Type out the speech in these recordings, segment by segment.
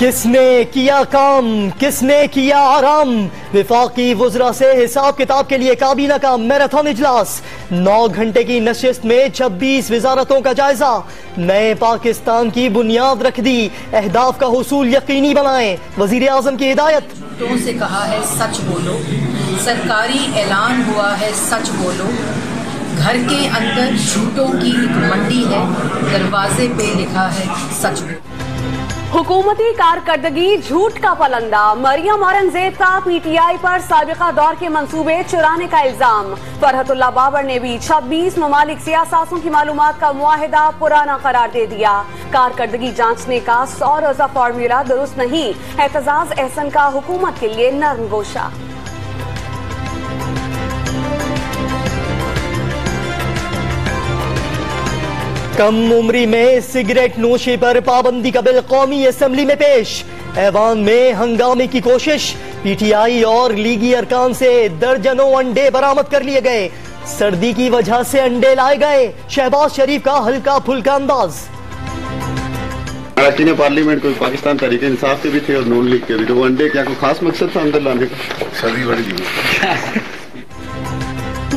किसने किया काम, किसने किया आराम। विफाकी वुज़रा से हिसाब किताब के लिए काबीना का मैराथन इजलास। 9 घंटे की नशिस्त में 26 वजारतों का जायजा। नए पाकिस्तान की बुनियाद रख दी। अहदाफ का हुसूल यकीनी बनाएं, वजीर आजम की हिदायत। झूठों से कहा है सच बोलो, सरकारी ऐलान हुआ है सच बोलो। घर के अंदर झूठों की एक मंडी है, दरवाजे पे लिखा है सच बोलो। हुकूमती कारकर्दगी झूठ का पलंदा। मरियम औरंगजेब का पीटीआई पर साबिका दौर के मंसूबे चुराने का इल्जाम। फरहतुल्लाह बाबर ने भी 26 ममालिक से असासों की मालूमात का मुआहिदा पुराना करार दे दिया। कारकर्दगी जांचने का 100 रोजा फार्मूला दुरुस्त नहीं। एतजाज एहसन का हुकूमत के लिए नर्म गोशा। कम उम्री में सिगरेट नोशी पर पाबंदी का बिल कौमी असेंबली में पेश। ऐवान में हंगामे की कोशिश। पीटीआई और लीगी अरकान से दर्जनों अंडे बरामद कर लिए गए। सर्दी की वजह से अंडे लाए गए। शहबाज शरीफ का हल्का फुल्का अंदाज। कराची पार्लियामेंट को पाकिस्तान तहरीक इंसाफ के भी थे और नून लीग के भी, तो वो अंडे क्या कोई खास मकसद था अंदर लाने का? सर्दी बड़ी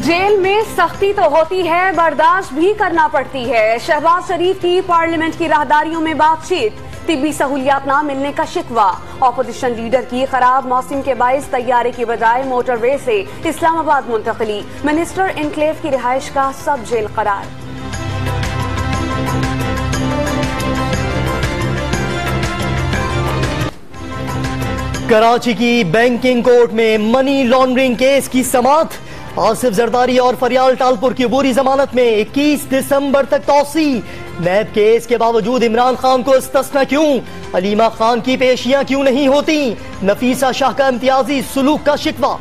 जेल में सख्ती तो होती है, बर्दाश्त भी करना पड़ती है। शहबाज शरीफ की पार्लियामेंट की राहदारियों में बातचीत। तिब्बी सहूलियात न मिलने का शिकवा। ऑपोजिशन लीडर की खराब मौसम के बाइस तैयारे की बजाय मोटरवे से इस्लामाबाद मुंतकली। मिनिस्टर इनक्लेव की रिहाइश का सब जेल करार। कराची की बैंकिंग कोर्ट में मनी लॉन्ड्रिंग केस की समाअत। आसिफ जरदारी और फरियाल टालपुर की अबूरी जमानत में 21 दिसंबर तक तौसी। नैब केस के बावजूद इमरान खान को इस्तिस्ना क्यों? अलीमा खान की पेशियां क्यों नहीं होती? नफीसा शाह का इम्तियाजी सुलूक का शिकवा।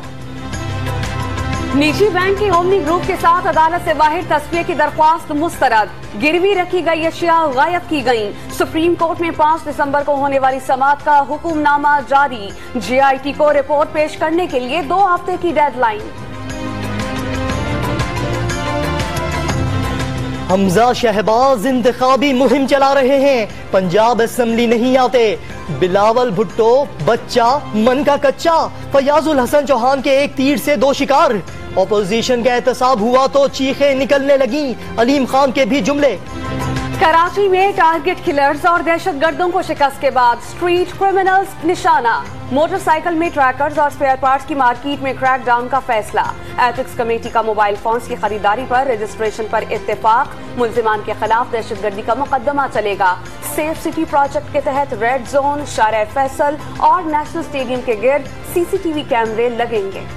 निजी बैंक के ओमनी ग्रुप के साथ अदालत से बाहर तस्फिये की दरख्वास्त मुस्तरद। गिरवी रखी गई अशिया गायब की गयी। सुप्रीम कोर्ट में 5 दिसंबर को होने वाली समाअत का हुक्मनामा जारी। JIT को रिपोर्ट पेश करने के लिए 2 हफ्ते की डेडलाइन। हमजा शहबाज इंतखाबी मुहिम चला रहे हैं। पंजाब असेंबली नहीं आते। बिलावल भुट्टो बच्चा मन का कच्चा। फयाजुल हसन चौहान के एक तीर से 2 शिकार। ऑपोजिशन का एहतसाब हुआ तो चीखें निकलने लगी। अलीम खान के भी जुमले। कराची में टारगेट किलर्स और दहशतगर्दों को शिकस्त के बाद स्ट्रीट क्रिमिनल्स निशाना। मोटरसाइकिल में ट्रैकर्स और स्पेयर पार्ट्स की मार्केट में क्रैकडाउन का फैसला। एथिक्स कमेटी का मोबाइल फोन्स की खरीदारी पर रजिस्ट्रेशन पर इत्तेफाक। मुल्जिमान के खिलाफ दहशतगर्दी का मुकदमा चलेगा। सेफ सिटी प्रोजेक्ट के तहत रेड जोन, शारा फैसल और नेशनल स्टेडियम के गिर्द CCTV कैमरे लगेंगे।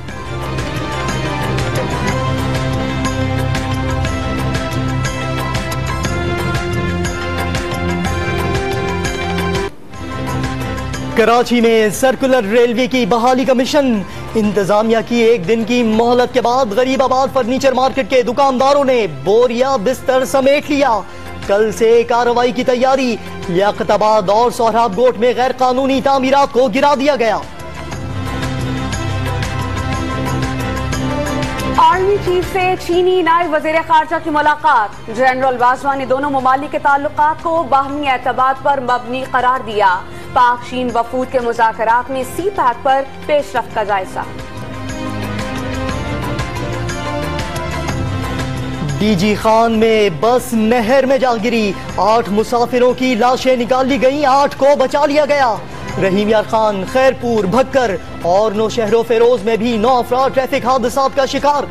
कराची में सर्कुलर रेलवे की बहाली का मिशन। इंतजामिया की 1 दिन की मोहलत के बाद गरीबाबाद फर्नीचर मार्केट के दुकानदारों ने बोरिया बिस्तर समेट लिया। कल से कार्रवाई की तैयारी। लियाकताबाद और सोहराब गोट में गैर कानूनी तामीरात को गिरा दिया गया। आर्मी चीफ से चीनी नायब वजीर खारजा की मुलाकात। जनरल बाजवा ने दोनों ममालिक के ताल्लुकात को बाहमी एतबार पर मबनी करार दिया। पाक चीन वफूद के मुज़ाकरात में CPAC पर पेशरफ्त का जायजा। DG खान में बस नहर में जा गिरी। 8 मुसाफिरों की लाशें निकाल ली गईं, 8 को बचा लिया गया। रहीम यार खान, खैरपुर, भक्कर और नौशहरों फेरोज में भी 9 अफराद ट्रैफिक हादसात का शिकार।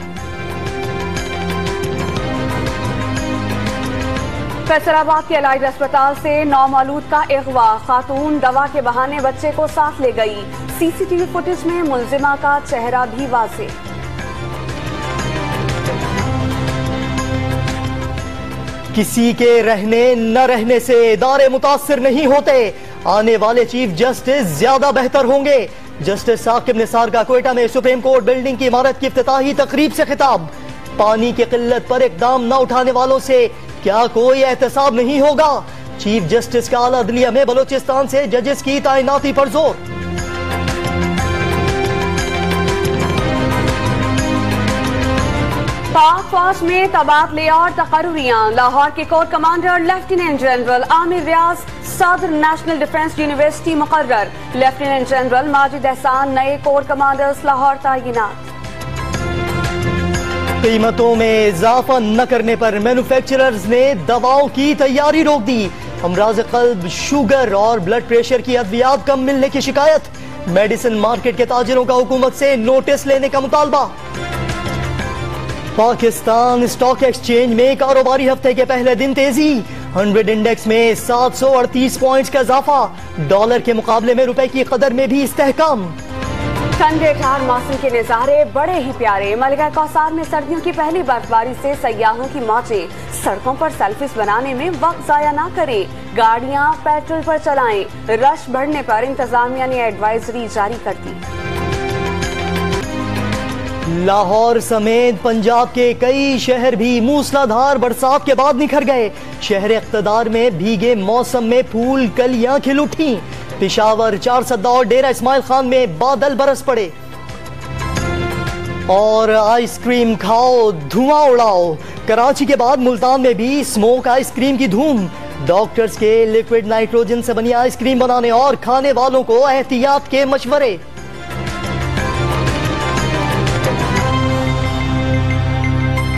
फैसलाबाद के अलाइड अस्पताल से नौमालूद का अगवा। खातून दवा के बहाने बच्चे को साथ ले गई। CCTV फुटेज में मुल्जिमा का चेहरा भी वाज़ेह। किसी के रहने न रहने से इदारे मुतासिर नहीं होते। आने वाले चीफ जस्टिस ज्यादा बेहतर होंगे। जस्टिस साकिब निसार का क्वेटा में सुप्रीम कोर्ट बिल्डिंग की इमारत की इफ्तिताही तकरीब से खिताब। पानी की किल्लत पर इकदाम न उठाने वालों से क्या कोई एहतसाब नहीं होगा? चीफ जस्टिस का आला अदलिया में बलोचिस्तान से जजेस की तैनाती पर जोर। पाक फौज में तबादले और तकर्रुरियां। लाहौर के corps commander lieutenant general Aamir Riaz सदर नेशनल डिफेंस यूनिवर्सिटी मुकर्रर। लेफ्टिनेंट जनरल माजिद एहसान नए कोर कमांडर्स लाहौर तैनात। कीमतों में इजाफा न करने पर मैन्युफैक्चरर्स ने दवाओं की तैयारी रोक दी। अमराज कल्ब, शुगर और ब्लड प्रेशर की अद्वियात कम मिलने की शिकायत। मेडिसिन मार्केट के ताजिरों का हुकूमत से नोटिस लेने का मुतालबा। पाकिस्तान स्टॉक एक्सचेंज में कारोबारी हफ्ते के पहले दिन तेजी। 100 इंडेक्स में 738 पॉइंट्स का इजाफा। डॉलर के मुकाबले में रुपए की कदर में भी इस्तेहकाम। ठंडे ठार मौसम के नजारे बड़े ही प्यारे। मलिका कौसार में सर्दियों की पहली बर्फबारी से सयाहों की मौजें। सड़कों पर सेल्फीज बनाने में वक्त जाया ना करें, गाड़ियां पेट्रोल पर चलाएं। रश बढ़ने पर इंतजामिया ने एडवाइजरी जारी कर दी। लाहौर समेत पंजाब के कई शहर भी मूसलाधार बरसात के बाद निखर गए। शहर इक़्तिदार में भीगे मौसम में फूल कलियां खिल उठी। पेशावर, चारसद्दा और डेरा इस्माइल खान में बादल बरस पड़े। और आइसक्रीम खाओ, धुआं उड़ाओ। कराची के बाद मुल्तान में भी स्मोक आइसक्रीम की धूम। डॉक्टर्स के लिक्विड नाइट्रोजन से बनी आइसक्रीम बनाने और खाने वालों को एहतियात के मशवरे।